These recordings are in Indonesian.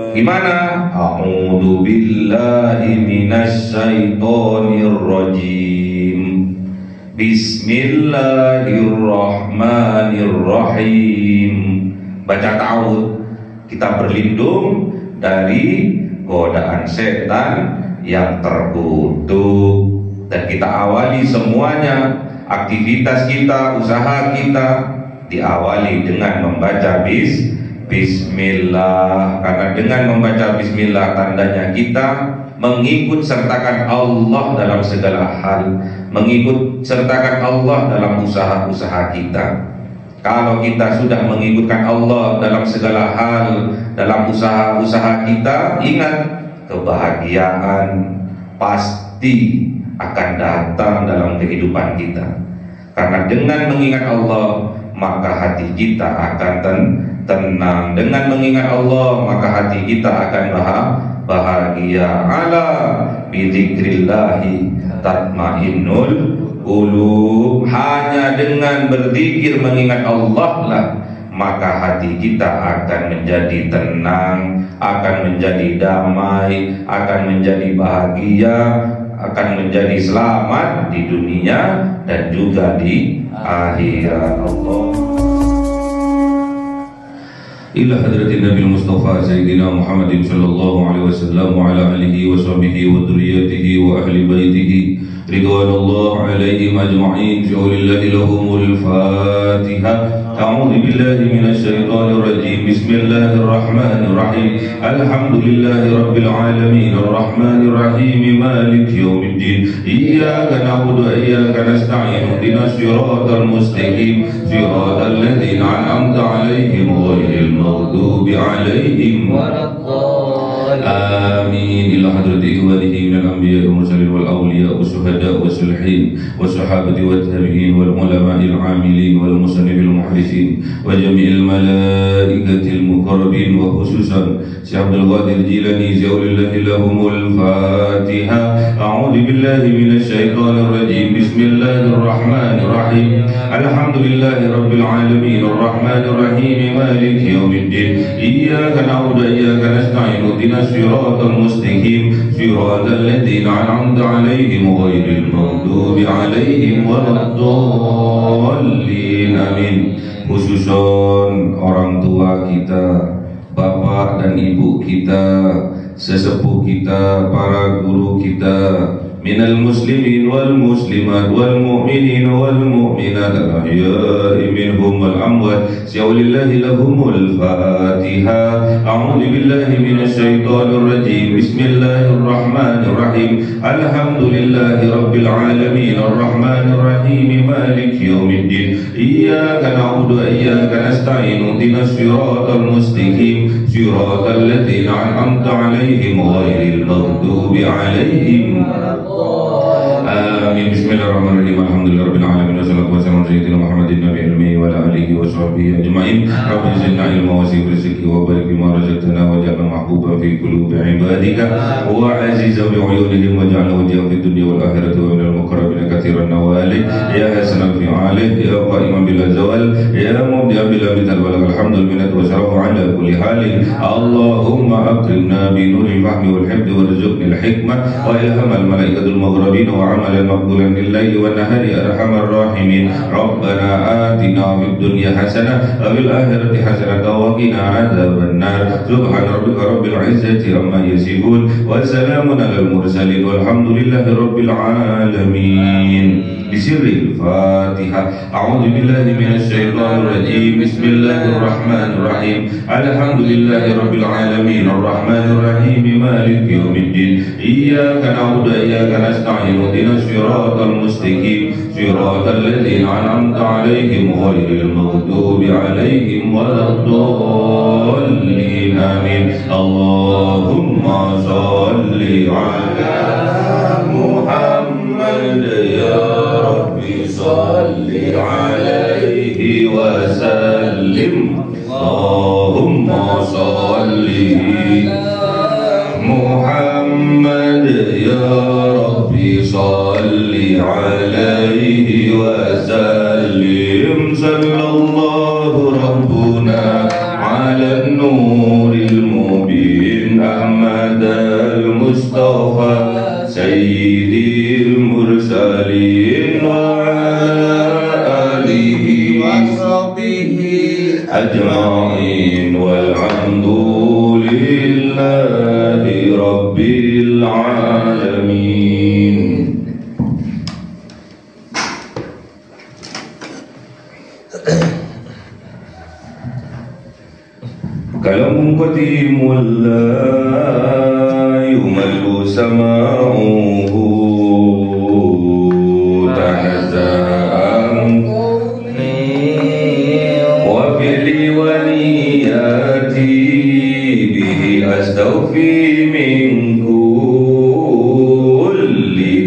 Gimana? A'udzu billahi minasy syaithanir rajim. Bismillahirrahmanirrahim. Baca ta'awudz, kita berlindung dari godaan setan yang terkutuk. Dan kita awali semuanya, aktivitas kita, usaha kita diawali dengan membaca Bismillah. Karena dengan membaca Bismillah tandanya kita mengikut sertakan Allah dalam segala hal, mengikut sertakan Allah dalam usaha-usaha kita. Kalau kita sudah mengikutkan Allah dalam segala hal, dalam usaha-usaha kita, ingat, kebahagiaan pasti akan datang dalam kehidupan kita. Karena dengan mengingat Allah, maka hati kita akan tenang. Dengan mengingat Allah, maka hati kita akan bahagia. Ala bidzikrillahi tatmainnul qulub. Hanya dengan berzikir mengingat Allah lah, maka hati kita akan menjadi tenang, akan menjadi damai, akan menjadi bahagia, akan menjadi selamat di dunia dan juga di akhirat. Allah ila hadratin Nabi Mustafa Sayyidina Muhammadin sallallahu alaihi wasallam wa ala alihi wa sahbihi wa dhurriyyatihi wa ahli baitihi ridwanullah alaihim ajma'in. Bi'aulillahi lahumul Fatiha. A'udzu billahi minasy syaithanir rajim. Bismillahir rahmanir rahim. Alhamdulillahi rabbil alamin arrahmanir rahim maliki yaumiddin. Iyyaka na'budu wa iyyaka nasta'in. Ihdinas siratal mustaqim. Siratal ladzina an'amta 'alaihim ghairil maghdubi 'alaihim waladdallin. Amin. Ila hadrati ibadihi minal anbiya'i wal mursalin wal awliya'i was syuhada'i was salihin was sahabati wat tabi'in wal ulama'il 'amilin wal musannifil muhdisin wa jami'il malaikatil muqarrabin wa khususan Syekh Abdul Qadir Jilani zaulillahi lahumul Fatiha. A'udzu billahi minasy syaithanir rajim. Bismillahirrahmanirrahim. Alhamdulillahi rabbil alamin arrahmanir rahim maliki yaumiddin. Iyyaka na'budu wa iyyaka nasta'in. Ihdinas siratal mustaqim. Siratal ladzina an'amta 'alaihim ghairil maghdubi 'alaihim waladdallin. Amin. Khususon orang tua kita, bapak dan ibu kita, sesepuh kita, para guru kita, minal muslimin wal muslimat wal mu'minin wal mu'minat al-ahya'i minhum wal amwat. Syaulillahi lahumul Fatiha. A'udzu billahi minasy syaithanir rajim. Bismillahirrahmanirrahim. Alhamdulillahi rabbil alamin arrahmanir rahim maliki yaumiddin. Iyyaka na'budu wa iyyaka nasta'in. Ihdinas siratal mustaqim. Siratal ladzina an'amta 'alaihim ghairil maghdubi 'alaihim. Amin. Bismillahirrahmanirrahim. Alhamdulillahirabbil alamin wassalatu wassalamu ala sayyidina Muhammadin nabiyil ummi wa ala alihi wa sahbihi ajma'in. Rabbi zidna ilma wa zid rizqi wa barik bima razaqtana wa ja'alna mahbuban fi qulubi ibadika wa azizan bi uyunihim wa ja'alna wajhan fid dunya wal akhirati wa minal muqarrabin katsiran nawali ya hasanan fi alih ya qa'iman bil zawal ya mubdi'an bil mithal wa lakal hamdul minnatu wa syarafu ala kulli halin. Allahumma akrimna bi nuril fahmi wal hifdzi warzuqna al hikmah wa ilhamal malaikatul mughrabin wa amalan maqbulan lillahi wa nahari arhamar rahimin. Rabbana atina fid dunya hasanah wa fil akhirati hasanah wa qina adzabannar. Subhana rabbika rabbil izzati amma yasifun wa salamun alal mursalin walhamdulillahi rabbil alamin. Bisirril Fatihah. A'udzu billahi minasy syaithanir rajim. Bismillahirrahmanirrahim. Alhamdulillahi rabbil alamin arrahmanir rahim maliki yaumiddin. Iyyaka na'budu wa iyyaka nasta'in. Ihdinas siratal mustaqim. Siratal ladzina an'amta 'alaihim ghairil maghdubi 'alaihim waladdallin. Amin. Allahumma shalli 'ala Muhammad ya Rabbi salli 'alaihi wa sallim. Allahumma shalli Muhammad ya Rabbi salli 'alaihi wa sallim. Sallallahu rabbuna 'ala an-nuril mubin. المرسلين وعلى آله وصحبه أجمعين والحمد لله رب العالمين. Kalam qadim la yumallu sama'uhu tahzan wa fi'li wa niyati bihi astaghfi min kulli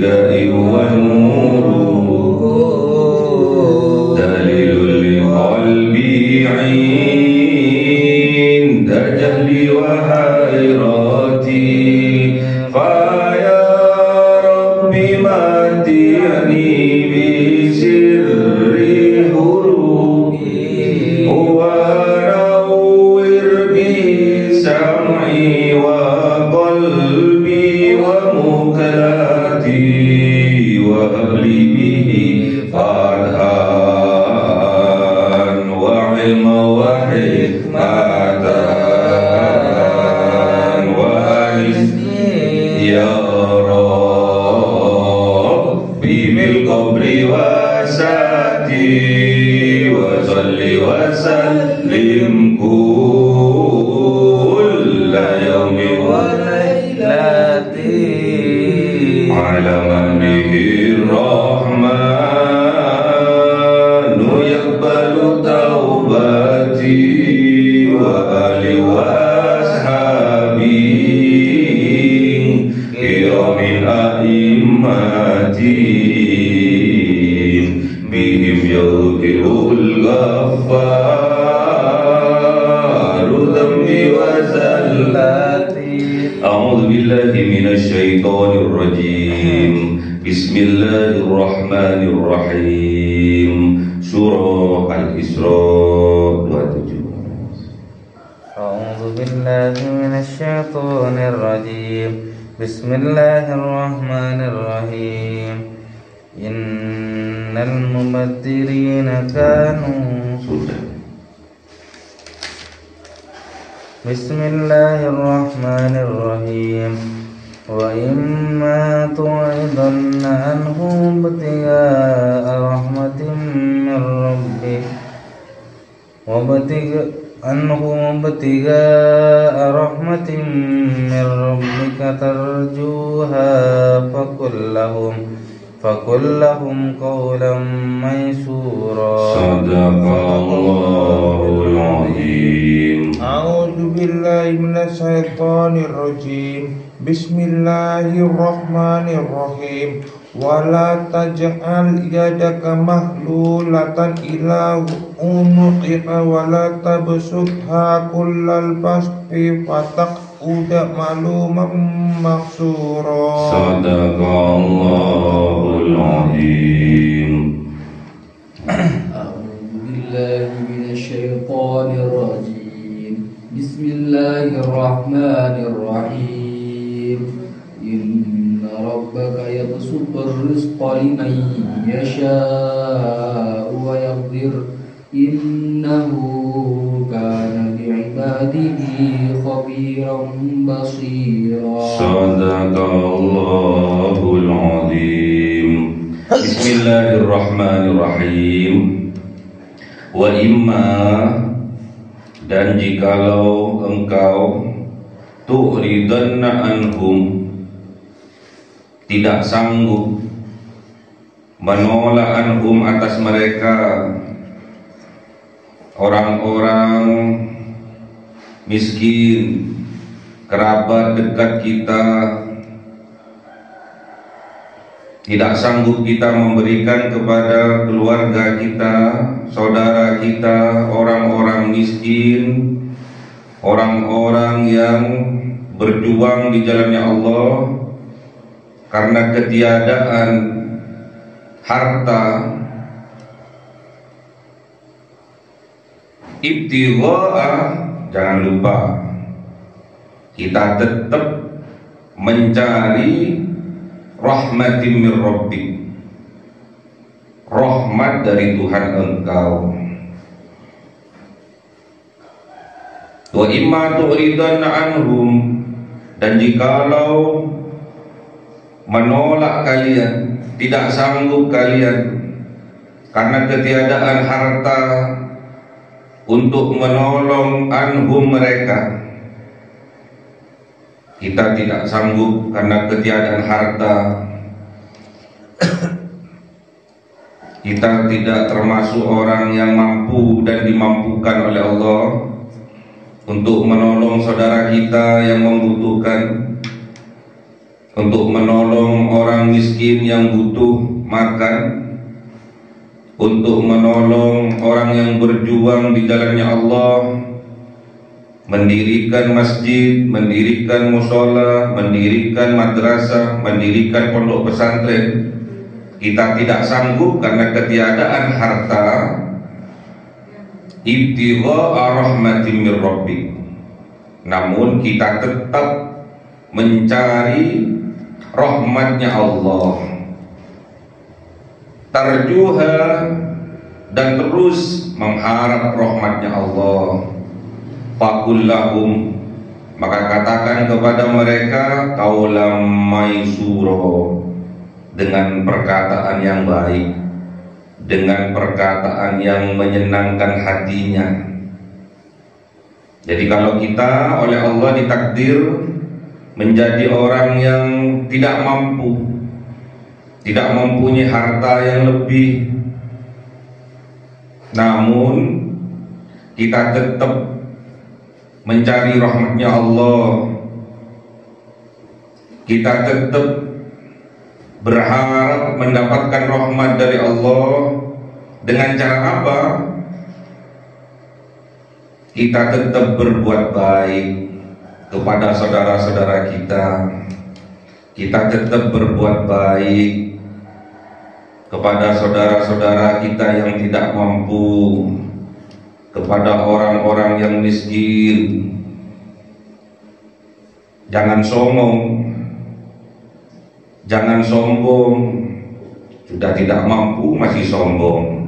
da'i wa nuru dalilul li qalbi jahli wa hayrati fa ya rabbi matiyani bi sirri hurufi wa nawwir bi sam'i wa qalbi wa mukalati wa habli bihi farhan wa ilma wa hikmatan ya Rabbi bil qabri wa sati wa salli wa sallim kulla yawmin wa laylati ala man bihi rahmanu yaqbalu taubati wa ali wa ashabi min a'immatin bihim yawqirul ghaffaru dhambi wa zallati. A'udhu billahi minasy syaithanir rajim. Bismillahirrahmanirrahim. Surah Al-Isra 27. A'udhu billahi minasy syaithanir rajim. Bismillahirrahmanirrahim. Innal mubadzirina kanu Bismillahirrahmanirrahim. Wa imma tu'idanna anhum ibtigha'a rahmatin min rabbik anhum ibtigha'a rahmatin min rabbika tarjuha fakul lahum qawlan maysura. Sadaqallahul azim. A'udzu billahi minasy syaithanir rajim. Bismillahirrahmanirrahim. Wala taj'al yadaka mahlulatan ila unuqika wala tabsutha kullal basti fataq'uda maluman mahsura. Sadaqallahul azim. A'udzu billahi minasy syaithanir rajim. Bismillahirrahmanirrahim. Rabbaka yabsutur rizqa liman yasha'u wa yaqdir innahu kana bi'ibadihi khabiran basira. Sadaqallahul azim. Bismillahirrahmanirrahim. Wa imma, dan jikalau engkau tu'ridanna anhum, tidak sanggup menolak anhum atas mereka, orang-orang miskin, kerabat dekat kita, tidak sanggup kita memberikan kepada keluarga kita, saudara kita, orang-orang miskin, orang-orang yang berjuang di jalannya Allah karena ketiadaan harta, ibtigha'a, jangan lupa kita tetap mencari rahmatin min rabbik, rahmat dari Tuhan engkau. Wa imma tu'ridanna anhum, dan jikalau menolak kalian, tidak sanggup kalian karena ketiadaan harta untuk menolong anhum mereka, kita tidak sanggup karena ketiadaan harta, kita tidak termasuk orang yang mampu dan dimampukan oleh Allah untuk menolong saudara kita yang membutuhkan, untuk menolong orang miskin yang butuh makan, untuk menolong orang yang berjuang di jalannya Allah, mendirikan masjid, mendirikan mushola, mendirikan madrasah, mendirikan pondok pesantren. Kita tidak sanggup karena ketiadaan harta, ibtigha'a rahmatin min rabbik, namun kita tetap mencari rahmatnya Allah, tarjuha, dan terus mengharap rahmatnya Allah. Faqul lahum, maka katakan kepada mereka qaulam maisura, dengan perkataan yang baik, dengan perkataan yang menyenangkan hatinya. Jadi kalau kita oleh Allah ditakdir menjadi orang yang tidak mampu, tidak mempunyai harta yang lebih, namun kita tetap mencari rahmatnya Allah, kita tetap berharap mendapatkan rahmat dari Allah. Dengan cara apa? Kita tetap berbuat baik kepada saudara-saudara kita, kita tetap berbuat baik kepada saudara-saudara kita yang tidak mampu, kepada orang-orang yang miskin. Jangan sombong, jangan sombong, sudah tidak mampu masih sombong.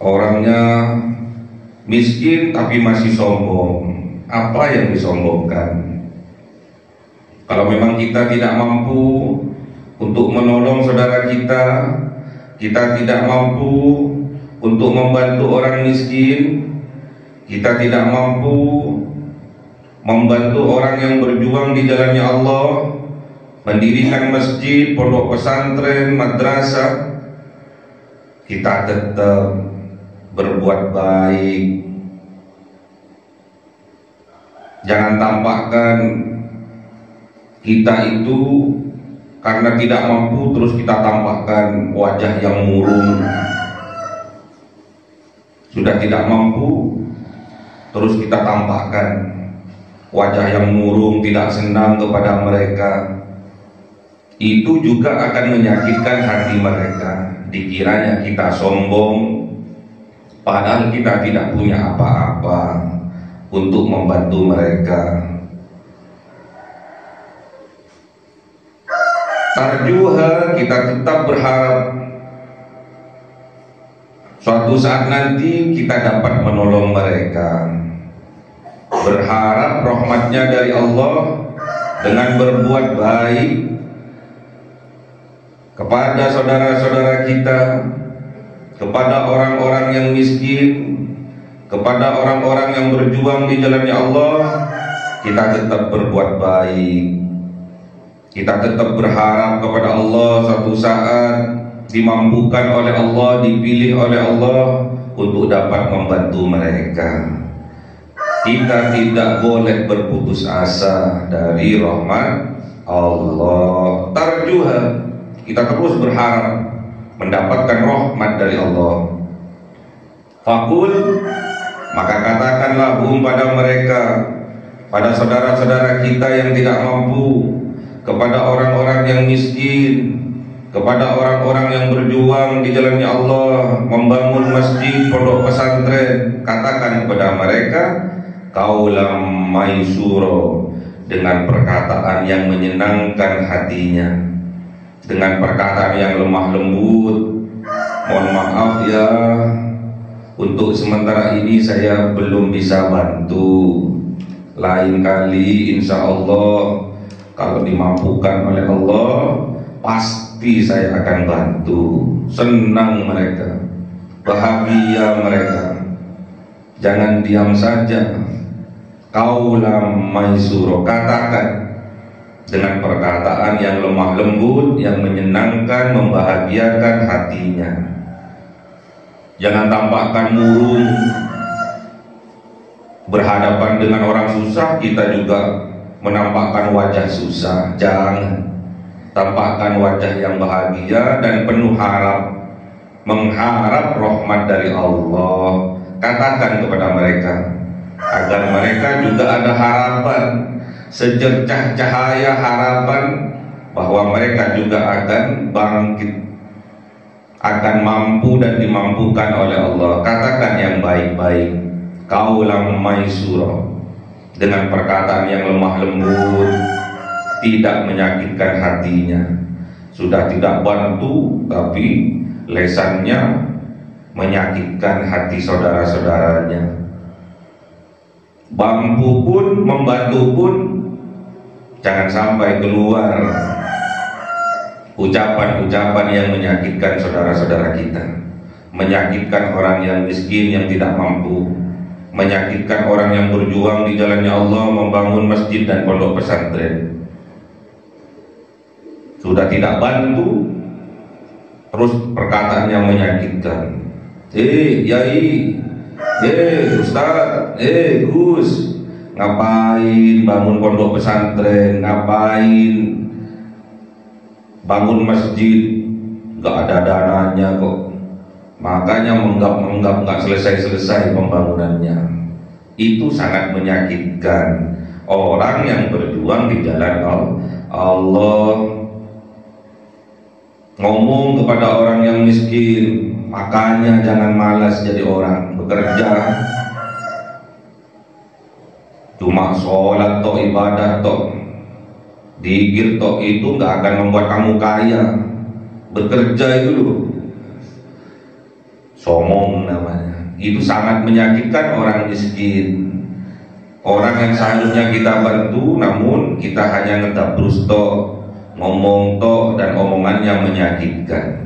Orangnya miskin tapi masih sombong. Apa yang disombongkan? Kalau memang kita tidak mampu untuk menolong saudara kita, kita tidak mampu untuk membantu orang miskin, kita tidak mampu membantu orang yang berjuang di jalannya Allah, mendirikan masjid, pondok pesantren, madrasah, kita tetap berbuat baik. Jangan tampakkan kita itu karena tidak mampu terus kita tampakkan wajah yang murung. Sudah tidak mampu terus kita tampakkan wajah yang murung, tidak senang kepada mereka. Itu juga akan menyakitkan hati mereka. Dikiranya kita sombong, padahal kita tidak punya apa-apa untuk membantu mereka. Tarjuha, kita tetap berharap suatu saat nanti kita dapat menolong mereka. Berharap rahmatnya dari Allah dengan berbuat baik kepada saudara-saudara kita, kepada orang-orang yang miskin, kepada orang-orang yang berjuang di jalannya Allah. Kita tetap berbuat baik, kita tetap berharap kepada Allah suatu saat dimampukan oleh Allah, dipilih oleh Allah untuk dapat membantu mereka. Kita tidak boleh berputus asa dari rahmat Allah. Tarjuha, kita terus berharap mendapatkan rahmat dari Allah. Faqul, maka katakanlah pada mereka, pada saudara-saudara kita yang tidak mampu, kepada orang-orang yang miskin, kepada orang-orang yang berjuang di jalannya Allah, membangun masjid, pondok pesantren, katakan kepada mereka qaulam maisura, dengan perkataan yang menyenangkan hatinya, dengan perkataan yang lemah lembut. Mohon maaf ya, untuk sementara ini saya belum bisa bantu. Lain kali insya Allah kalau dimampukan oleh Allah, pasti saya akan bantu. Senang mereka, bahagia mereka. Jangan diam saja. Qaulam maisuro, katakan dengan perkataan yang lemah lembut, yang menyenangkan, membahagiakan hatinya. Jangan tampakkan murung. Berhadapan dengan orang susah, kita juga menampakkan wajah susah. Jangan. Tampakkan wajah yang bahagia dan penuh harap, mengharap rahmat dari Allah. Katakan kepada mereka agar mereka juga ada harapan, secercah cahaya harapan bahwa mereka juga akan bangkit, akan mampu dan dimampukan oleh Allah. Katakan yang baik-baik, qaulam maisura, dengan perkataan yang lemah lembut, tidak menyakitkan hatinya. Sudah tidak bantu, tapi lesannya menyakitkan hati saudara-saudaranya. Bambu pun, membantu pun, jangan sampai keluar ucapan-ucapan yang menyakitkan saudara-saudara kita, menyakitkan orang yang miskin, yang tidak mampu, menyakitkan orang yang berjuang di jalannya Allah, membangun masjid dan pondok pesantren. Sudah tidak bantu, terus perkataan yang menyakitkan. Yai, Ustaz, Gus, ngapain bangun pondok pesantren, ngapain bangun masjid, gak ada dananya kok, makanya menggap-menggap gak selesai-selesai pembangunannya. Itu sangat menyakitkan orang yang berjuang di jalan Allah. Ngomong kepada orang yang miskin, makanya jangan malas jadi orang bekerja. Cuma sholat toh, ibadah toh, dikir toh, itu gak akan membuat kamu kaya. Bekerja itu loh, somong namanya. Itu sangat menyakitkan orang miskin, orang yang seharusnya kita bantu, namun kita hanya ngedabrus toh, ngomong toh, dan omongannya menyakitkan.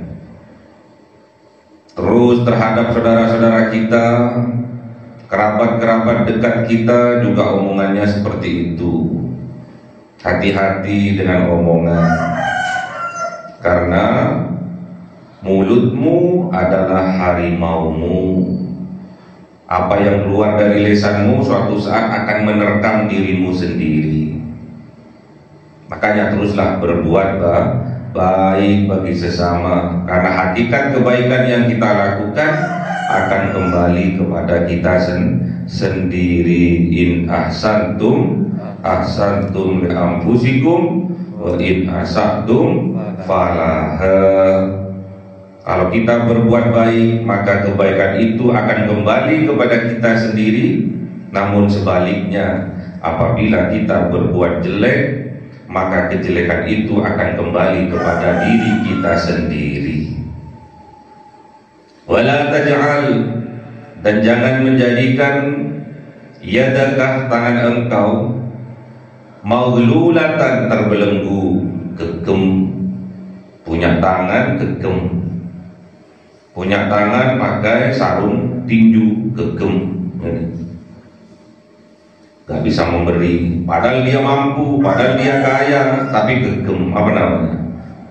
Terus terhadap saudara-saudara kita, kerabat-kerabat dekat kita juga omongannya seperti itu. Hati-hati dengan omongan, karena mulutmu adalah harimaumu. Apa yang keluar dari lisanmu suatu saat akan menerkam dirimu sendiri. Makanya teruslah berbuat baik bagi sesama, karena hakikat kebaikan yang kita lakukan akan kembali kepada kita sendiri. In ahsantum ahsantum li anfusikum wa in asatum falaha. Kalau kita berbuat baik, maka kebaikan itu akan kembali kepada kita sendiri. Namun sebaliknya, apabila kita berbuat jelek, maka kejelekan itu akan kembali kepada diri kita sendiri. Wala taj'al, dan jangan menjadikan yadakah, tangan engkau, maghlulatan, terbelenggu, gegem. Punya tangan gegem, punya tangan pakai sarung tinju, gegem, gak bisa memberi, padahal dia mampu, padahal dia kaya, tapi gegem, apa namanya,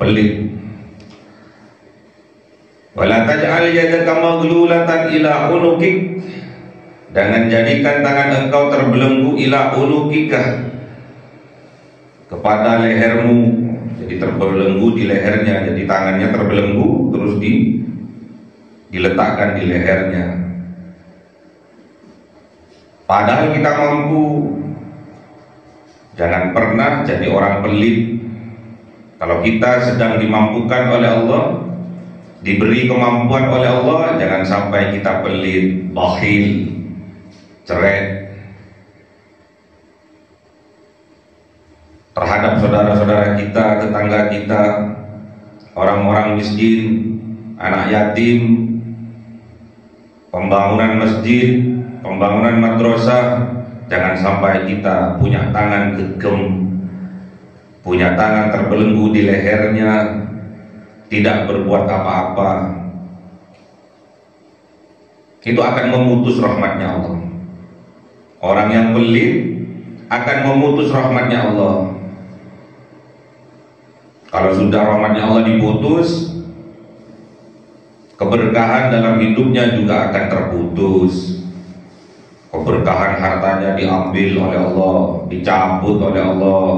pelit. Wala taj'al yadaka maghlulatan ila unukik, jangan jadikan tangan engkau terbelenggu ila unukika, kepada lehermu. Jadi terbelenggu di lehernya, jadi tangannya terbelenggu terus diletakkan di lehernya. Padahal kita mampu. Jangan pernah jadi orang pelit. Kalau kita sedang dimampukan oleh Allah, diberi kemampuan oleh Allah, jangan sampai kita pelit, bakhil, ceret. terhadap saudara-saudara kita, tetangga kita, orang-orang miskin, anak yatim, pembangunan masjid, pembangunan madrasah. Jangan sampai kita punya tangan gegem, punya tangan terbelenggu di lehernya, tidak berbuat apa-apa. Itu akan memutus rahmatnya Allah. Orang yang pelit akan memutus rahmatnya Allah. Kalau sudah rahmatnya Allah diputus, keberkahan dalam hidupnya juga akan terputus. Keberkahan hartanya diambil oleh Allah, dicabut oleh Allah.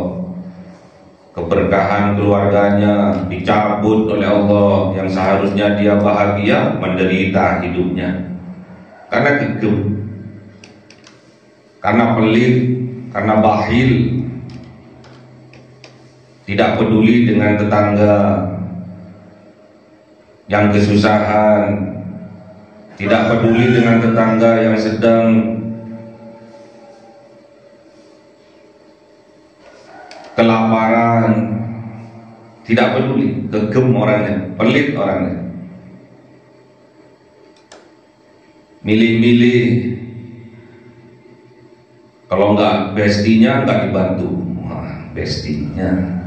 Keberkahan keluarganya dicabut oleh Allah, yang seharusnya dia bahagia menderita hidupnya. Karena gegem, karena pelit, karena bakhil, tidak peduli dengan tetangga yang kesusahan, tidak peduli dengan tetangga yang sedang kelaparan, tidak peduli, gegem orangnya, pelit orangnya, milih-milih. Kalau enggak bestinya enggak dibantu. Wah, bestinya.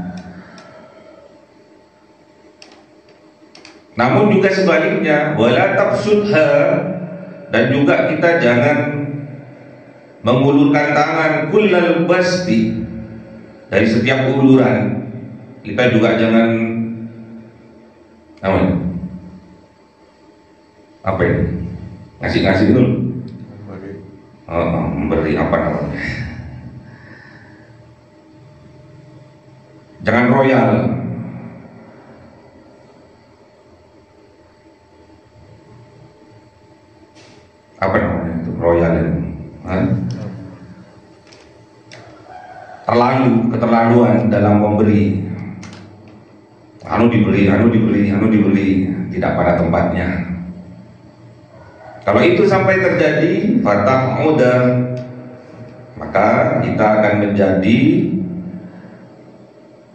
Namun juga sebaliknya, wala tafsudha, dan juga kita jangan mengulurkan tangan kullal basti, dari setiap uluran. Kita juga jangan apa ini? Ngasih-ngasih dulu. Memberi apa namanya? Jangan royal. Apa namanya itu royal itu? Keterlaluan dalam memberi. Anu diberi, tidak pada tempatnya. Kalau itu sampai terjadi, fata'udah, maka kita akan menjadi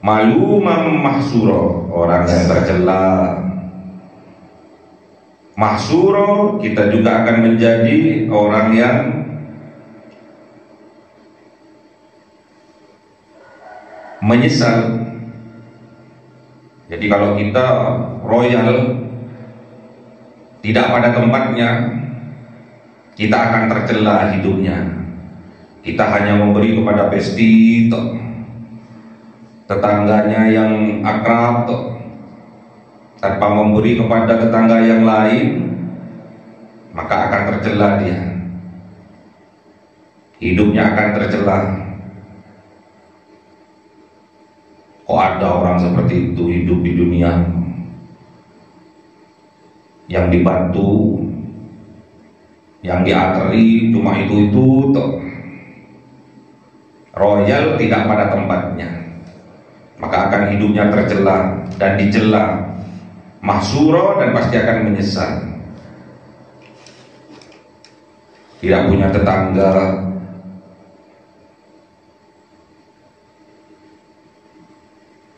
malumam mahsuro, orang yang tercela. Mahsuro, kita juga akan menjadi orang yang menyesal. Jadi kalau kita royal, tidak pada tempatnya, kita akan tercela hidupnya. Kita hanya memberi kepada besti, tetangganya yang akrab, tanpa memberi kepada tetangga yang lain, maka akan tercela dia. Hidupnya akan tercela. Kok ada orang seperti itu hidup di dunia, yang dibantu, yang diateri cuma itu toh. Royal tidak pada tempatnya, maka akan hidupnya tercela dan dicela, mahsuro, dan pasti akan menyesal. Tidak punya tetangga,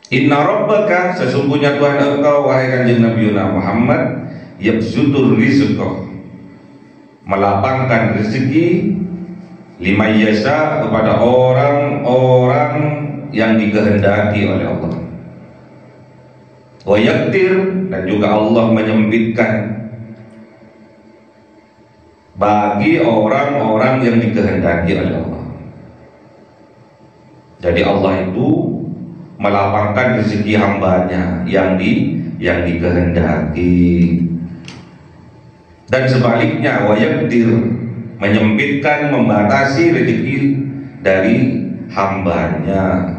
inna rabbaka, sesungguhnya Tuhan engkau wahai kanjeng Nabi Muhammad, yabsutur rizqah, melapangkan rezeki, liman yasha, kepada orang-orang yang dikehendaki oleh Allah. Wa yaktir, dan juga Allah menyempitkan bagi orang-orang yang dikehendaki oleh Allah. Jadi Allah itu melapangkan rezeki hambanya yang dikehendaki, dan sebaliknya wayakdir, menyempitkan, membatasi rezeki dari hambanya.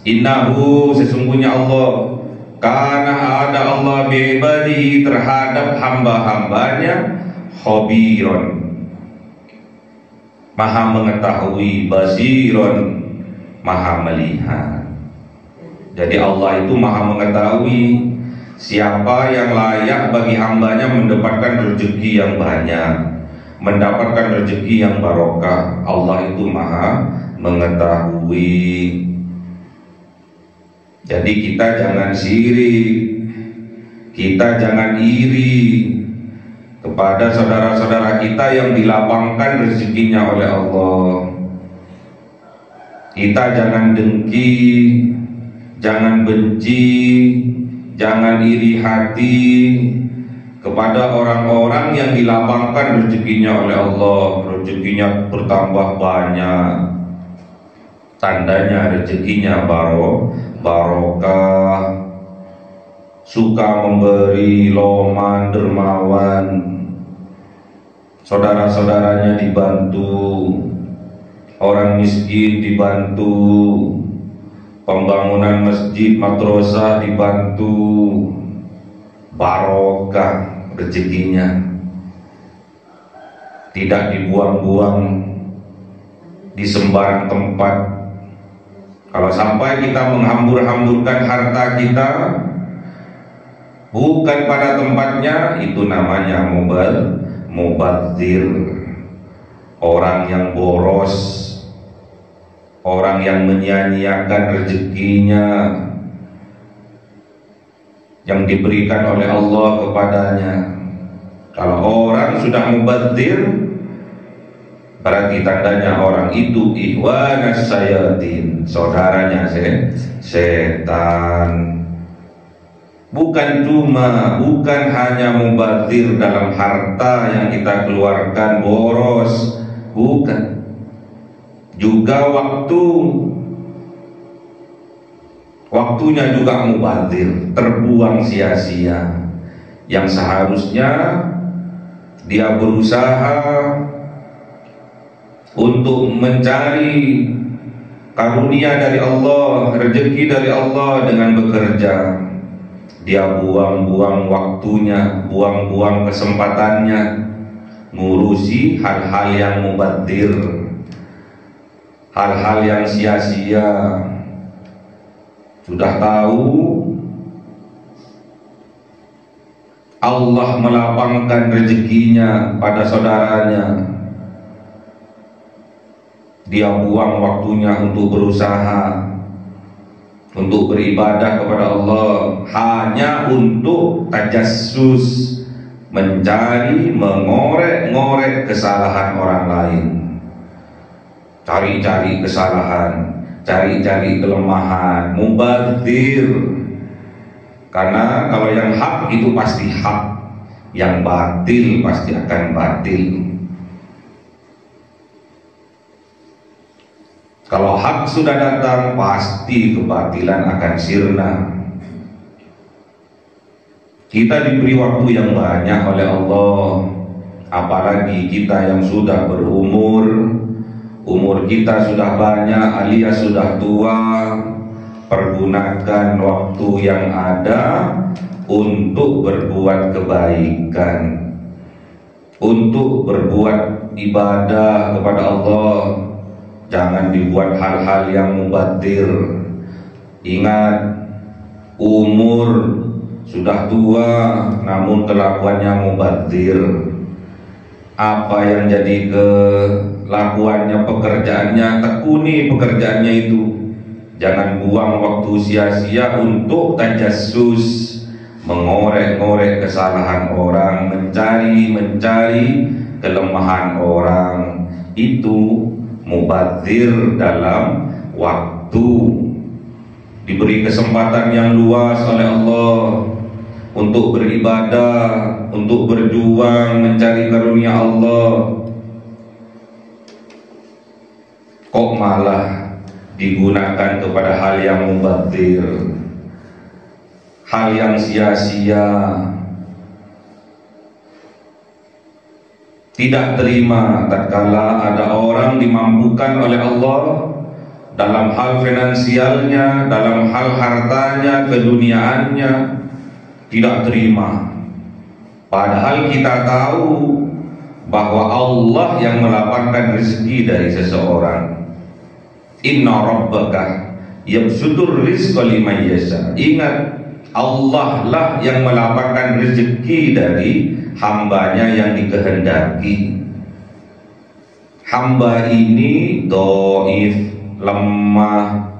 Innahu, sesungguhnya Allah, karena ada Allah bi'ibadihi, terhadap hamba-hambanya, khobiron, maha mengetahui, basiron, maha melihat. Jadi Allah itu maha mengetahui siapa yang layak bagi hambanya mendapatkan rezeki yang banyak, mendapatkan rezeki yang barokah. Allah itu maha mengetahui. Jadi kita jangan sirik, kita jangan iri kepada saudara-saudara kita yang dilapangkan rezekinya oleh Allah. Kita jangan dengki, jangan benci, jangan iri hati kepada orang-orang yang dilapangkan rezekinya oleh Allah. Rezekinya bertambah banyak, tandanya rezekinya barokah, suka memberi, loman, dermawan, saudara-saudaranya dibantu, orang miskin dibantu, pembangunan masjid, madrasah dibantu, barokah rezekinya, tidak dibuang-buang di sembarang tempat. Kalau sampai kita menghambur-hamburkan harta kita bukan pada tempatnya, itu namanya mubadzir, orang yang boros, orang yang menyia-nyiakan rezekinya yang diberikan oleh Allah kepadanya. Kalau orang sudah mubadzir, berarti tandanya orang itu ihwanas sayatin, saudaranya setan. Bukan hanya mubadzir dalam harta yang kita keluarkan, boros, bukan. Juga waktunya juga mubadzir, terbuang sia-sia. Yang seharusnya dia berusaha untuk mencari karunia dari Allah, rezeki dari Allah dengan bekerja. Dia buang-buang waktunya, buang-buang kesempatannya, ngurusi hal-hal yang mubadzir, hal-hal yang sia-sia. Sudah tahu Allah melapangkan rezekinya pada saudaranya, dia buang waktunya untuk berusaha, untuk beribadah kepada Allah, hanya untuk tajassus, mencari, mengorek-ngorek kesalahan orang lain, cari-cari kesalahan, cari-cari kelemahan, mubadzir. Karena kalau yang hak itu pasti hak, yang batil pasti akan batil. Kalau hak sudah datang, pasti kebatilan akan sirna. Kita diberi waktu yang banyak oleh Allah, apalagi kita yang sudah berumur, umur kita sudah banyak alias sudah tua. Pergunakan waktu yang ada untuk berbuat kebaikan, untuk berbuat ibadah kepada Allah. Jangan dibuat hal-hal yang mubadzir. Ingat, umur sudah tua namun kelakuannya mubadzir. Apa yang jadi kelakuannya, pekerjaannya, tekuni pekerjaannya itu. Jangan buang waktu sia-sia untuk tajassus, mengorek-ngorek kesalahan orang, mencari kelemahan orang. Itu mubadzir dalam waktu. Diberi kesempatan yang luas oleh Allah untuk beribadah, untuk berjuang mencari karunia Allah, kok malah digunakan kepada hal yang mubadzir, hal yang sia-sia. Tidak terima tatkala ada orang dimampukan oleh Allah dalam hal finansialnya, dalam hal hartanya, keduniaannya, tidak terima. Padahal kita tahu bahwa Allah yang melapangkan rezeki dari seseorang. Inna rabbaka yabsutur rizqa liman yasha. Ingat, Allah lah yang melapangkan rezeki dari hambanya yang dikehendaki. Hamba ini dhaif, lemah,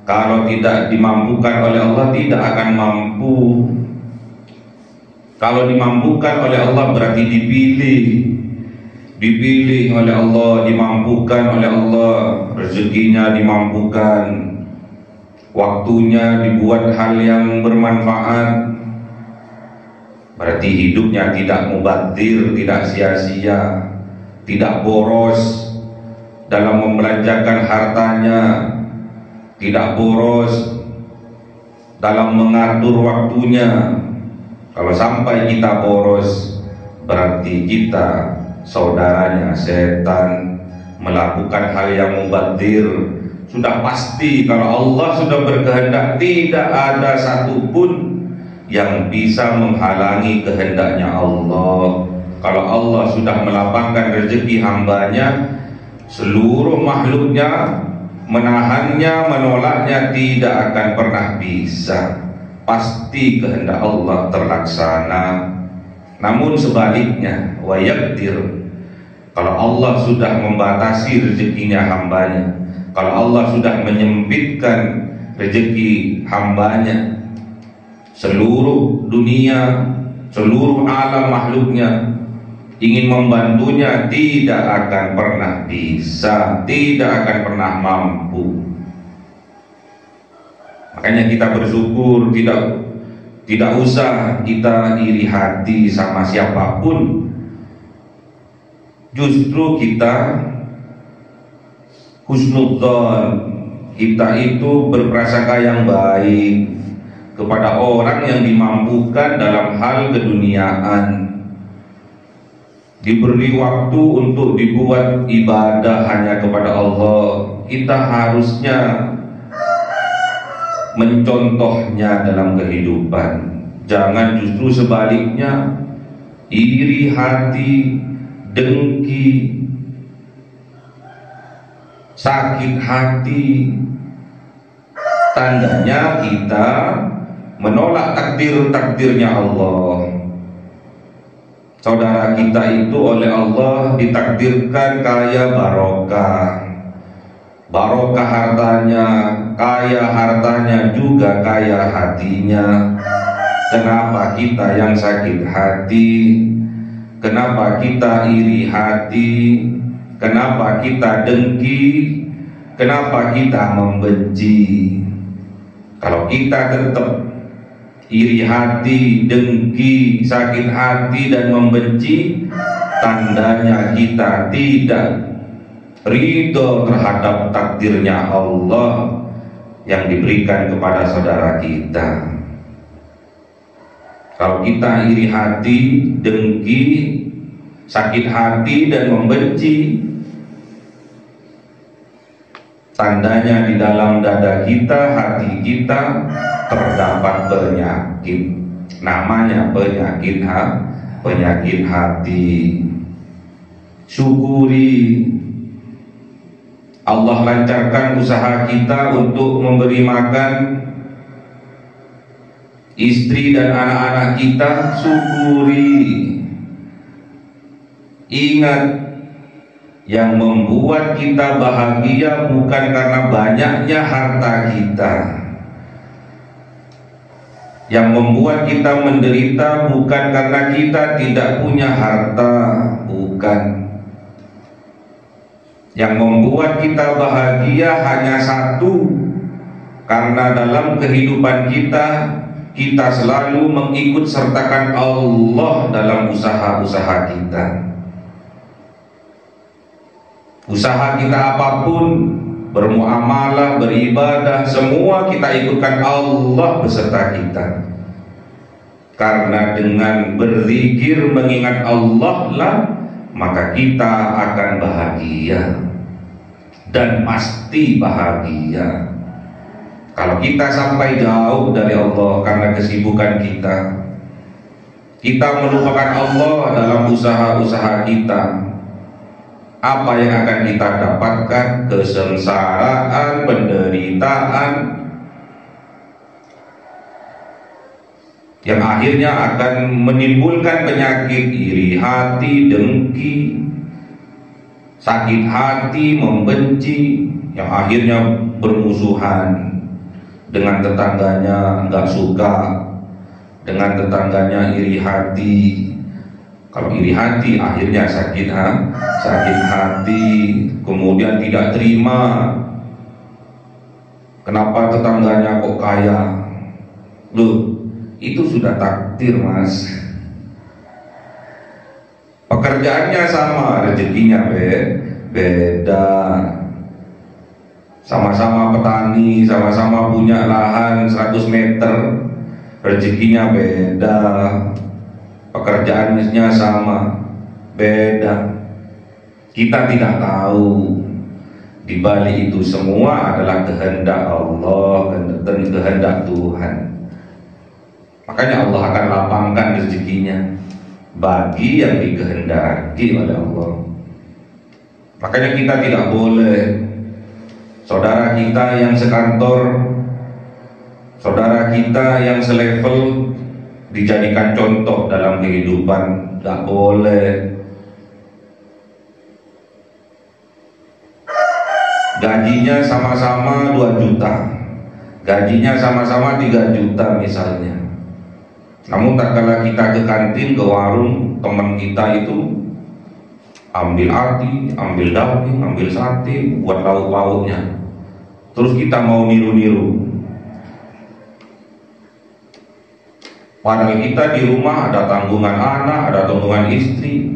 Kalau tidak dimampukan oleh Allah tidak akan mampu. Kalau dimampukan oleh Allah berarti dipilih oleh Allah, dimampukan oleh Allah, rezekinya dimampukan, waktunya dibuat hal yang bermanfaat. Berarti hidupnya tidak mubadzir, tidak sia-sia, tidak boros dalam membelanjakan hartanya, tidak boros dalam mengatur waktunya. Kalau sampai kita boros, berarti kita saudaranya setan, melakukan hal yang mubadzir. Sudah pasti kalau Allah sudah berkehendak, tidak ada satupun yang bisa menghalangi kehendaknya Allah. Kalau Allah sudah melapangkan rezeki hambanya, seluruh makhluknya menahannya, menolaknya tidak akan pernah bisa. Pasti kehendak Allah terlaksana. Namun sebaliknya, wa yaqdir, kalau Allah sudah membatasi rezekinya hambanya, kalau Allah sudah menyempitkan rezeki hambanya, seluruh dunia, seluruh alam makhluknya ingin membantunya tidak akan pernah bisa, tidak akan pernah mampu. Makanya kita bersyukur, tidak usah kita iri hati sama siapapun. Justru kita husnudzon, kita itu berprasangka yang baik kepada orang yang dimampukan dalam hal keduniaan, diberi waktu untuk dibuat ibadah hanya kepada Allah. Kita harusnya mencontohnya dalam kehidupan. Jangan justru sebaliknya, iri hati, dengki, sakit hati. Tandanya kita menolak takdirnya Allah. Saudara kita itu oleh Allah ditakdirkan kaya barokah, barokah hartanya, kaya hartanya juga kaya hatinya. Kenapa kita yang sakit hati? Kenapa kita iri hati? Kenapa kita dengki? Kenapa kita membenci? Kalau kita tetap iri hati, dengki, sakit hati dan membenci, tandanya kita tidak ridho terhadap takdirnya Allah yang diberikan kepada saudara kita. Kalau kita iri hati, dengki, sakit hati dan membenci, tandanya di dalam dada kita, hati kita terdapat penyakit. Namanya penyakit hati. Syukuri Allah lancarkan usaha kita untuk memberi makan istri dan anak-anak kita, syukuri. Ingat, yang membuat kita bahagia bukan karena banyaknya harta kita. Yang membuat kita menderita bukan karena kita tidak punya harta, bukan. Yang membuat kita bahagia hanya satu, karena dalam kehidupan kita selalu mengikut sertakan Allah dalam usaha-usaha kita. Usaha kita apapun, bermuamalah, beribadah, semua kita ikutkan Allah beserta kita. Karena dengan berzikir mengingat Allah lah, maka kita akan bahagia dan pasti bahagia. Kalau kita sampai jauh dari Allah karena kesibukan kita melupakan Allah dalam usaha-usaha kita, apa yang akan kita dapatkan? Kesengsaraan, penderitaan, yang akhirnya akan menimbulkan penyakit iri hati, dengki, sakit hati, membenci, yang akhirnya bermusuhan. dengan tetangganya nggak suka, dengan tetangganya iri hati. Kalau iri hati akhirnya sakit hati, kemudian tidak terima. Kenapa tetangganya kok kaya? Loh, itu sudah takdir, Mas. Pekerjaannya sama, rezekinya beda. Sama-sama petani, sama-sama punya lahan 100 meter, rezekinya beda. Pekerjaannya sama, beda. Kita tidak tahu di balik itu semua adalah kehendak Allah dan kehendak Tuhan. Makanya Allah akan lapangkan rezekinya bagi yang dikehendaki oleh Allah. Makanya kita tidak boleh saudara kita yang sekantor, saudara kita yang selevel dijadikan contoh dalam kehidupan. Gak boleh. Gajinya sama-sama 2 juta, gajinya sama-sama 3 juta misalnya. Namun tak kala kita ke kantin, ke warung, teman kita itu ambil ati, ambil daging, ambil sate, buat lauk-lauknya. Terus kita mau niru-niru. Padahal kita di rumah ada tanggungan anak, ada tanggungan istri,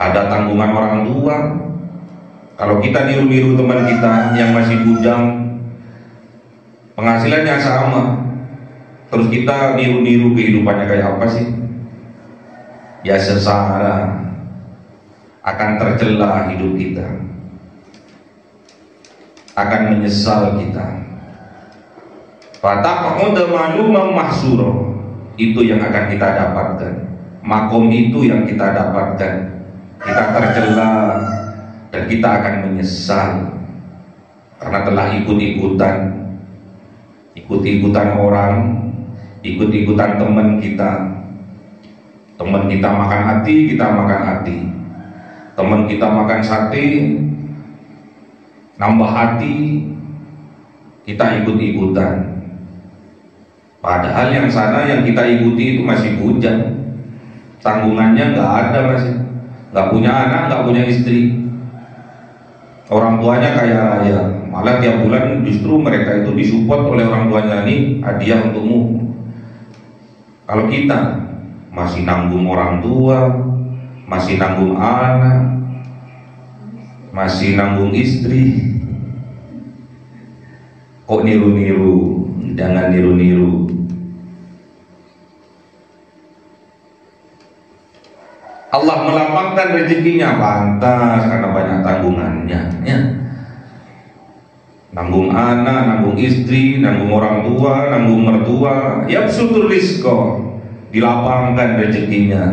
ada tanggungan orang tua. Kalau kita niru-niru teman kita yang masih bujang, penghasilannya sama, terus kita niru-niru kehidupannya kayak apa sih? Ya sengsara, akan tercela hidup kita, akan menyesal kita. Fataq'ud maluman mahsura, itu yang akan kita dapatkan. Makom itu yang kita dapatkan. Kita tercela dan kita akan menyesal karena telah ikut-ikutan orang, ikut-ikutan teman kita. Teman kita makan hati, kita makan hati. Teman kita makan sate, nambah hati, kita ikut-ikutan. Padahal yang sana yang kita ikuti itu masih bujang, tanggungannya nggak ada, masih nggak punya anak, nggak punya istri. Orang tuanya kaya raya, malah tiap bulan justru mereka itu disupport oleh orang tuanya, nih hadiah untukmu. Kalau kita masih nanggung orang tua, masih nanggung anak, masih nanggung istri, kok niru-niru? Jangan niru-niru. Allah melapangkan rezekinya pantas karena banyak tanggungannya, ya. Nanggung anak, nanggung istri, nanggung orang tua, nanggung mertua. Yabsutur rizqa, dilapangkan rezekinya.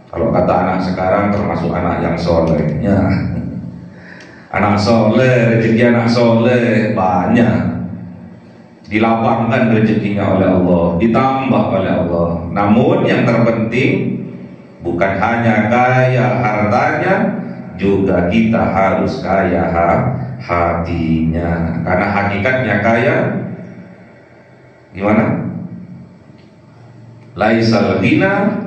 Kalau kata anak sekarang termasuk anak yang soleh, ya. Anak soleh, rezeki anak soleh banyak. Dilapangkan rezekinya oleh Allah, ditambah oleh Allah. Namun yang terpenting bukan hanya kaya hartanya, juga kita harus kaya hatinya. Karena hakikatnya kaya gimana? Laisal ghina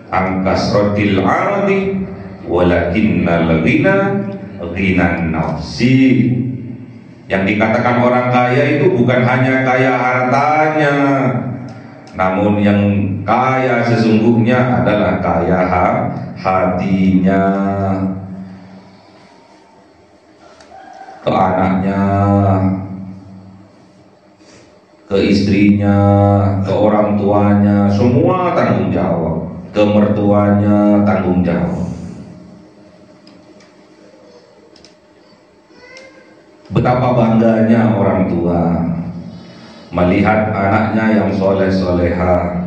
an kasratil 'ardi walakinnal ghina ghinan nafsi. Yang dikatakan orang kaya itu bukan hanya kaya hartanya, namun yang kaya sesungguhnya adalah kaya hatinya, ke anaknya, ke istrinya, ke orang tuanya, semua tanggung jawab. Ke mertuanya tanggung jawab. Betapa bangganya orang tua melihat anaknya yang soleh-soleha.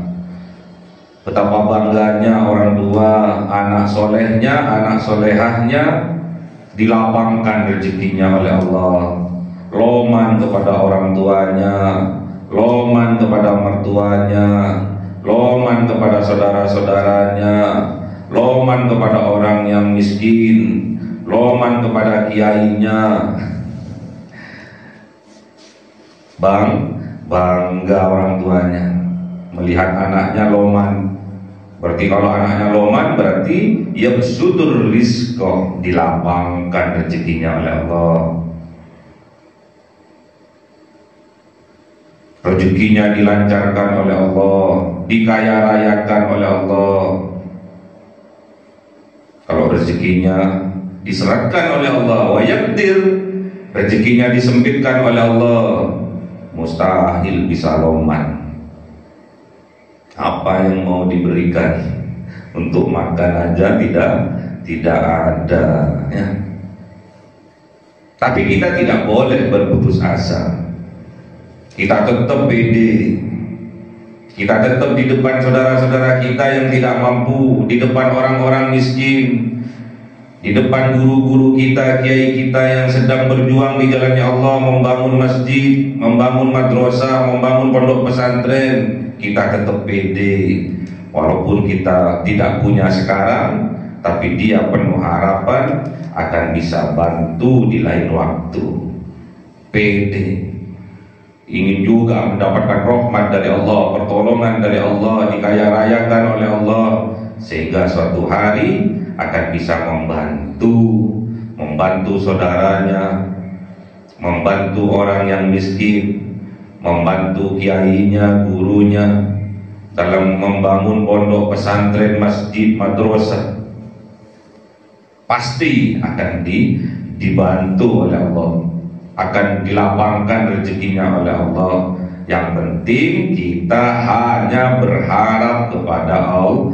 Betapa bangganya orang tua, anak solehnya, anak solehahnya dilapangkan rezekinya oleh Allah. Loman kepada orang tuanya, loman kepada mertuanya, loman kepada saudara-saudaranya, loman kepada orang yang miskin, loman kepada kiainya. bangga orang tuanya melihat anaknya loman. Berarti kalau anaknya loman berarti yabsutur rizqo, dilapangkan rezekinya oleh Allah. Rezekinya dilancarkan oleh Allah, dikaya rayakan oleh Allah. Kalau rezekinya diseratkan oleh Allah, wa yakdir, rezekinya disempitkan oleh Allah, mustahil bisa loman. Apa yang mau diberikan untuk makan aja tidak ada ya. Tapi kita tidak boleh berputus asa. Kita tetap pede. Kita tetap di depan saudara-saudara kita yang tidak mampu, di depan orang-orang miskin, di depan guru-guru kita, kiai kita yang sedang berjuang di jalannya Allah, membangun masjid, membangun madrasah, membangun pondok pesantren. Kita tetap pede, walaupun kita tidak punya sekarang, tapi dia penuh harapan akan bisa bantu di lain waktu. Pede, ingin juga mendapatkan rahmat dari Allah, pertolongan dari Allah, dikaya rayakan oleh Allah, sehingga suatu hari akan bisa membantu saudaranya, membantu orang yang miskin, membantu kiainya, gurunya dalam membangun pondok pesantren, masjid, madrasah. Pasti akan dibantu oleh Allah, akan dilapangkan rezekinya oleh Allah. Yang penting kita hanya berharap kepada Allah,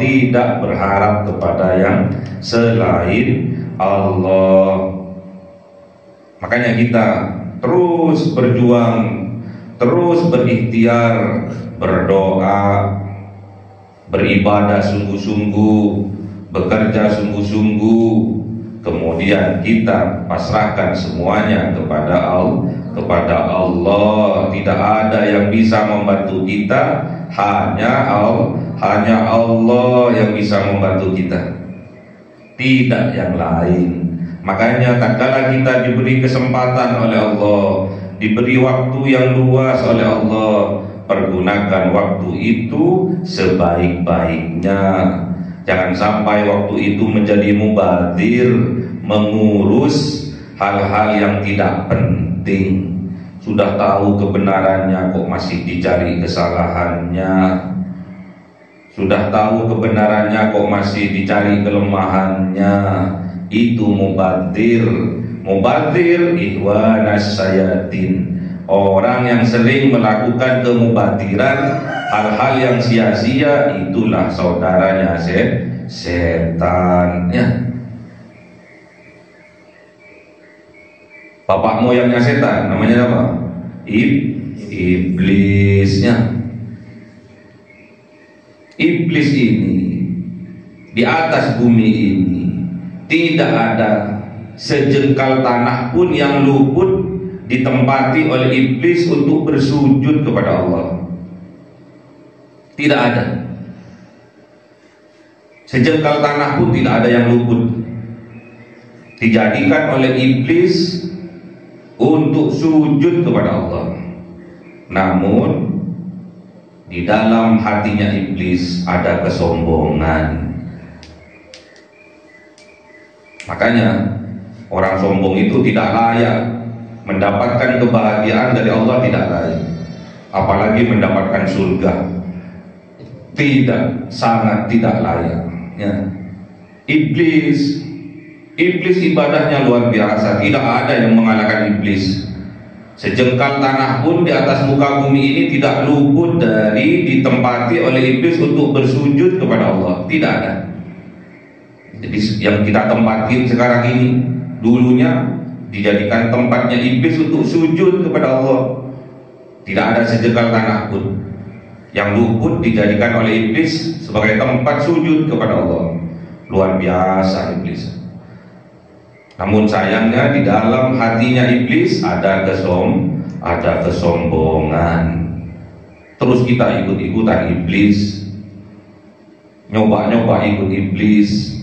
tidak berharap kepada yang selain Allah. Makanya kita terus berjuang, terus berikhtiar, berdoa, beribadah sungguh-sungguh, bekerja sungguh-sungguh, kemudian kita pasrahkan semuanya kepada Allah. Tidak ada yang bisa membantu kita, hanya Allah yang bisa membantu kita, tidak yang lain. Makanya tatkala kita diberi kesempatan oleh Allah, diberi waktu yang luas oleh Allah, pergunakan waktu itu sebaik-baiknya. Jangan sampai waktu itu menjadi mubazir, mengurus hal-hal yang tidak penting. Sudah tahu kebenarannya kok masih dicari kesalahannya, sudah tahu kebenarannya kok masih dicari kelemahannya. Itu mubazir. Mubazir ihwanas sayatin, orang yang sering melakukan kemubaziran, hal-hal yang sia-sia, itulah saudaranya setan ya. Bapak moyangnya setan namanya apa? Iblisnya. Iblis ini di atas bumi ini tidak ada sejengkal tanah pun yang luput ditempati oleh iblis untuk bersujud kepada Allah. Tidak ada. Sejengkal tanah pun tidak ada yang luput dijadikan oleh iblis untuk sujud kepada Allah. Namun di dalam hatinya iblis ada kesombongan. Makanya orang sombong itu tidak layak mendapatkan kebahagiaan dari Allah, tidak layak. Apalagi mendapatkan surga, sangat tidak layak ya. Iblis ibadahnya luar biasa, tidak ada yang mengalahkan iblis. Sejengkal tanah pun di atas muka bumi ini tidak luput dari ditempati oleh iblis untuk bersujud kepada Allah, tidak ada. Jadi yang kita tempatin sekarang ini dulunya dijadikan tempatnya iblis untuk sujud kepada Allah. Tidak ada sejengkal tanah pun yang luput dijadikan oleh iblis sebagai tempat sujud kepada Allah. Luar biasa iblis. Namun sayangnya di dalam hatinya iblis ada kesombongan. Terus kita ikut-ikutan iblis, nyoba-nyoba ikut iblis.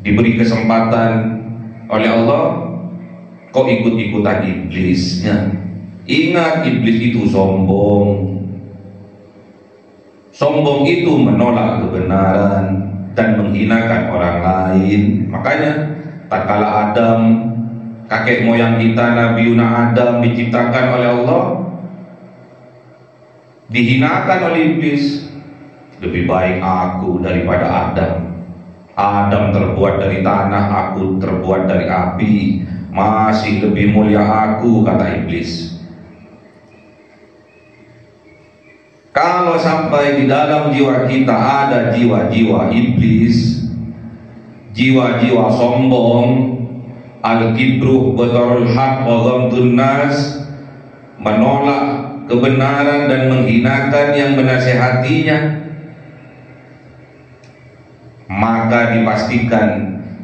Diberi kesempatan oleh Allah, kok ikut-ikutan iblisnya? Ingat, iblis itu sombong. Sombong itu menolak kebenaran dan menghinakan orang lain. Makanya tatkala Adam, kakek moyang kita, Nabi Adam diciptakan oleh Allah, dihinakan oleh iblis. Lebih baik aku daripada Adam. Adam terbuat dari tanah, aku terbuat dari api. Masih lebih mulia aku, kata iblis. Kalau sampai di dalam jiwa kita ada jiwa-jiwa iblis, jiwa-jiwa sombong, al-kibru batarul haq wa ghamdun nas, menolak kebenaran dan menghinakan yang menasehatinya, maka dipastikan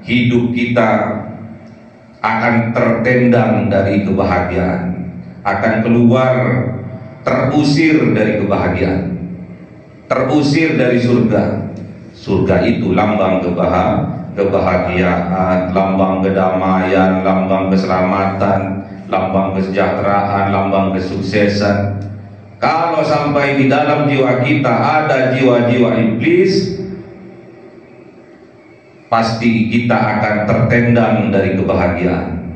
hidup kita akan tertendang dari kebahagiaan, akan keluar, terusir dari kebahagiaan, terusir dari surga. Surga itu lambang kebahagiaan, lambang kedamaian, lambang keselamatan, lambang kesejahteraan, lambang kesuksesan. Kalau sampai di dalam jiwa kita ada jiwa-jiwa iblis, pasti kita akan tertendang dari kebahagiaan,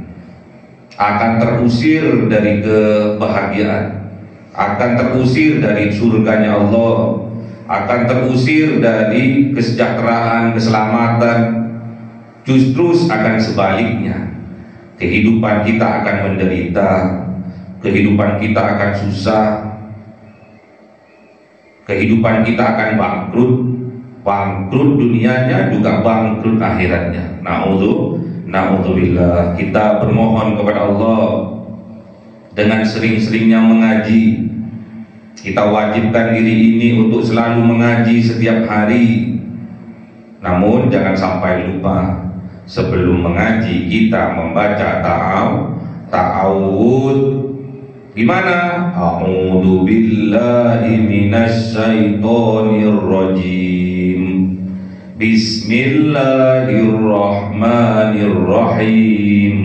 akan terusir dari kebahagiaan, akan terusir dari surganya Allah, akan terusir dari kesejahteraan, keselamatan. Justru akan sebaliknya, kehidupan kita akan menderita, kehidupan kita akan susah, kehidupan kita akan bangkrut dunianya juga bangkrut akhiratnya. Na'udzubillah. Kita bermohon kepada Allah dengan sering-seringnya mengaji. Kita wajibkan diri ini untuk selalu mengaji setiap hari. Namun jangan sampai lupa, sebelum mengaji kita membaca ta'awud. Gimana? A'udzu billahi minasyaitonir rajim. Bismillahirrahmanirrahim.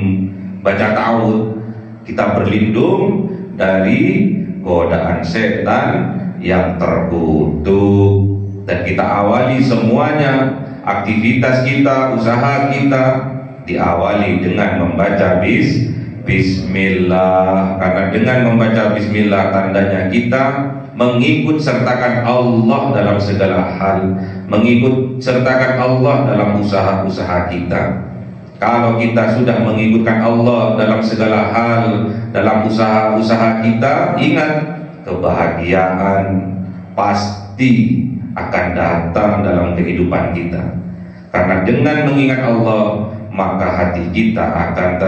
Baca ta'awud, kita berlindung dari godaan setan yang terkutuk. Dan kita awali semuanya, aktivitas kita, usaha kita diawali dengan membaca Bismillah. Karena dengan membaca Bismillah tandanya kita mengikut sertakan Allah dalam segala hal, mengikut sertakan Allah dalam usaha-usaha kita. Kalau kita sudah mengikutkan Allah dalam segala hal, dalam usaha-usaha kita, ingat, kebahagiaan pasti akan datang dalam kehidupan kita. Karena dengan mengingat Allah, maka hati kita akan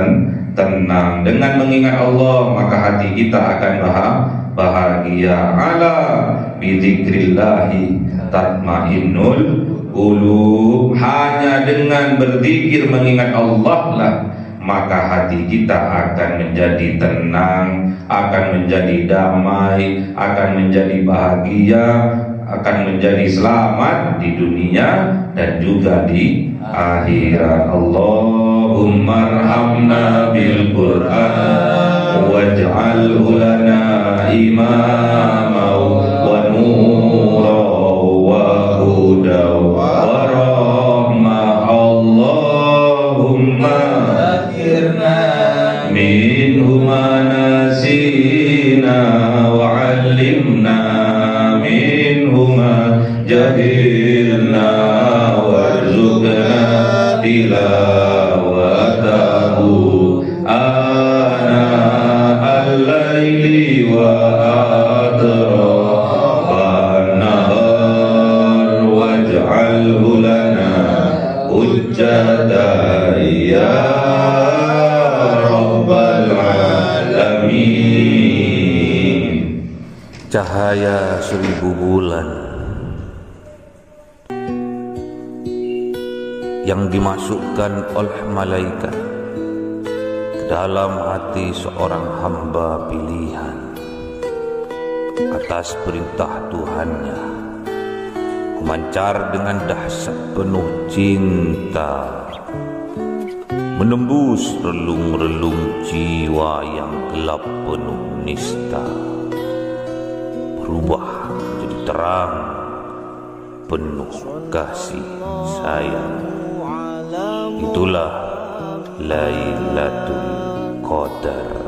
tenang. Dengan mengingat Allah, maka hati kita akan bahagia. Ala bidzikrillahi tatmainnul qulub. Hanya dengan berzikir mengingat Allah lah, maka hati kita akan menjadi tenang, akan menjadi damai, akan menjadi bahagia, akan menjadi selamat di dunia dan juga di akhirat. Allahumma arhamna bil Qur'an waj'alhu lana imama wa nura wa huda wa rahmah. Allahumma akhirna minhu ma nasina wa 'allimna minhu ma jahilna warzuqna tilawatahu ana al-laili wa atrafan nahar waj'alhu lana hujjatan ya rabbal alamin. Cahaya 1000 bulan yang dimasukkan oleh malaikat ke dalam hati seorang hamba pilihan atas perintah Tuhannya, memancar dengan dahsyat penuh cinta, menembus relung-relung jiwa yang gelap penuh nista, berubah menjadi terang penuh kasih sayang. Itulah Lailatul Qadar.